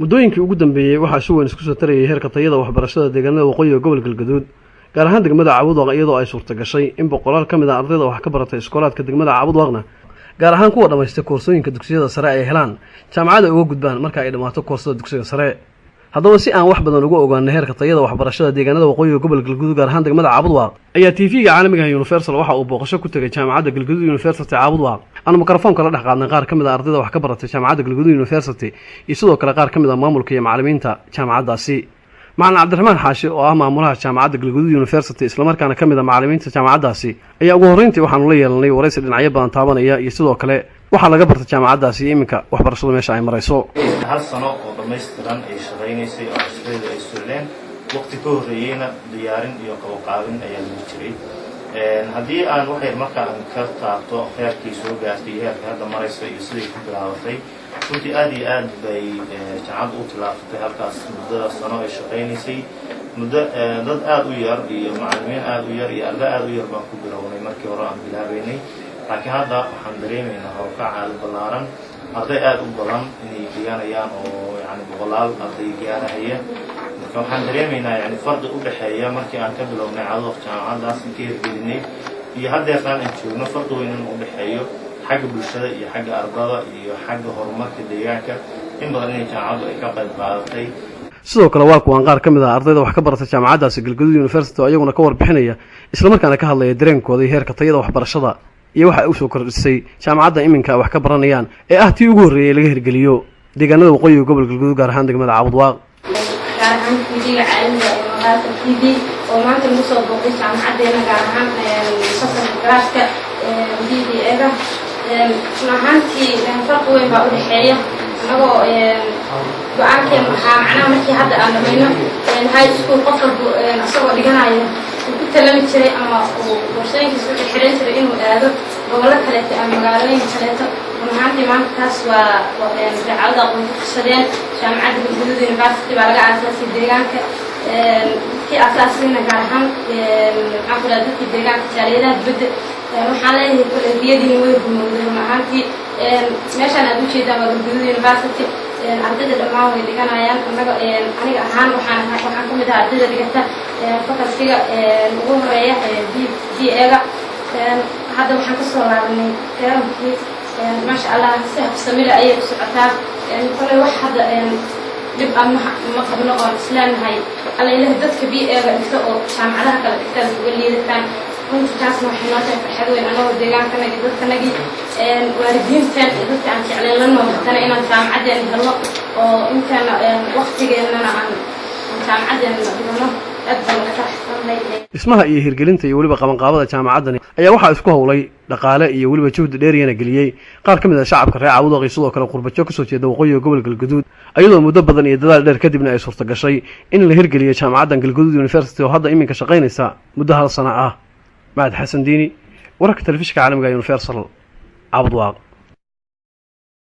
muddooyinkii ugu dambeeyay waxaa si weyn isku soo tarayay heerka tayada waxbarashada deegaanada waqooyiga gobolka Galgaduud gaar ahaan degmada Caabudwaaq iyadoo ay suurta gashay in boqolaal ka mid ah ardayda wax ka baratay iskoolaadka degmada Caabudwaaqna gaar ahaan kuwa dhamaystay koorsooyinka dugsiyada sare ay helaan jaamacada uga gudbaan marka ay dhamaato koorsada dugsiga sare. haddaba si aan wax badan uga ogaano heerka tayada waxbarashada deegaanada waqooyiga gobolka Galgaduud gaar ahaan degmada Caabudwaaq ayaa TV-ga caalamiga Universal waxa uu booqasho ku tagay jaamacada Galgaduud University Caabudwaaq aan mikrofoonka la dhex qaadnay qaar ka mid ah ardayda wax ka baratay jaamacada Galgaduud University iyo sidoo kale qaar ka mid ah maamulka iyo macallimiinta jaamacadaasi. macallin Cabdiraxmaan Xaashi oo ah maamulaha jaamacada Galgaduud University isla markaana ka mid ah macallimiinta jaamacadaasi ayaa ugu horreyntii waxaanu la yeelanay waraysi dhinacyo badan taabanaya iyo sidoo kale waxa laga bartay jaamacadaasi iminka waxbarashada meesha ay marayso. hal sano oo dhameystiran ay shaqeynaysay oo ardayda ay suuleen waqti ka horeeyayna diyaarin iyo qabanqaabin ayaa lagu jiray. haddii aan waxay markaa ka taabto heerkii soo gaartay heerka hadda maraysa iyo sidii ku bilaabatay runtii aad iyo aad bay jaamacaddu u tilaafatay halkaas muddada sano ay shaqeynaysay muddo dad aad u yar iyo macallimiin aad u yar iyo arday aad u yar baan ku bilownay markii hore aan bilaabeynay laakiin hadda waxaan dareemaynaa hawlka caadi ballaaran arday aad u badan inay gaarayaan oo yani boqolaal arday gaaraya marka waxaan dareemaynaa yani farqi u dhaxeeya markii aan ka bilownay Caabudwaaq jaamacadaas ka hirgelinay iyo haddeertaan aan joogno farqi weyn u dhaxeeyo xagga bulshada iyo xagga ardada iyo xagga horumarka deegaanka in badan inay jaamacaddu ay ka qayb qaadatay. sidoo kale waa kuwan qaar ka mid ah ardayda wax ka baratay jaamacadaasi Galgaduud University oo iyaguna ka warbixinaya isla markaana ka hadlaya dareenkooda iyo heerka tayada waxbarashada iyo waxa uu soo kordhisay jaamacadda iminka wax ka baranayaan ee ah tii ugu horreeyay laga hirgeliyo deegaanada waqooyiga gobolka Galgaduud gaar ahaan degmada Caabudwaaq. gaar ahaan TV-ga caalamiga ee TV oo maanta lagu soo booqday jaamacaddeena gaar ahaan fasalka garaadka DDA-ga ahaantii farqi weyn baa u dhaxeeya anagoo go-aankeen waxaa macnaha markii hadda aan dhamayno high school qof walba asagoo dhiganayo uu ku talami jiray ama uu warshooyinkiisa u xiran jiray inuu aado gobollo kaleeto ama magaalooyin kaleeto ahaantii maanta taas waa Caabudwaaq way ku fursadeen jaamacadda Galgaduud University baa laga aasaasay deegaanka kii aasaasayna gaar ahaan maxaan ku dhahay dadkii deegaanka jaaliyadaha dibadda waxaan leeyahay kuleediyadii way rumowday ahaantii meeshaan aad u jeedaan waa Galgaduud University ardayda dhammaan way dhiganayaan aniga ahaan waxaan ka mid ah ardayda dhigata fakalsiga ugu horeeya DDA-ga hadda waxaan ka soo laabanay teerankii maasha Allah si habsami leh ayay u socotaa kolay wax hadda dib ma qabno oo islaanahay alla ilaahay dadka BA-ga dhigta oo jaamacadaha kala dhigtaan uga liidataan runtii taasna waxay noo tahay farxad weyn anagoo deegaankanagi dadkanagii waalidiintan iyo dadka aan jecleen la nooltana inaan jaamacaddeena helno oo intaana waqtigeennana aan jaamacaddeena dhigano aad baan uga faraxsanahay. dhismaha iyo hirgelinta iyo weliba qabanqaabada jaamacaddani ayaa waxaa isku howlay dhaqaale iyo weliba juhdi dheeriyana geliyey qaar ka mid ah shacabka reer Caabudwaaq sidoo kale qurbajo ka soo jeeda waqooyiga gobolka Galgaduud iyadoo muddo badan iyo dadaal dheer kadibna ay suurta gashay in la hirgeliyo jaamacadda Galgaduud University oo hadda iminka shaqeynaysa muddo hal sano ah. Mahad Xasan Diini wararka telefishinka caalamiga Universal Caabudwaaq.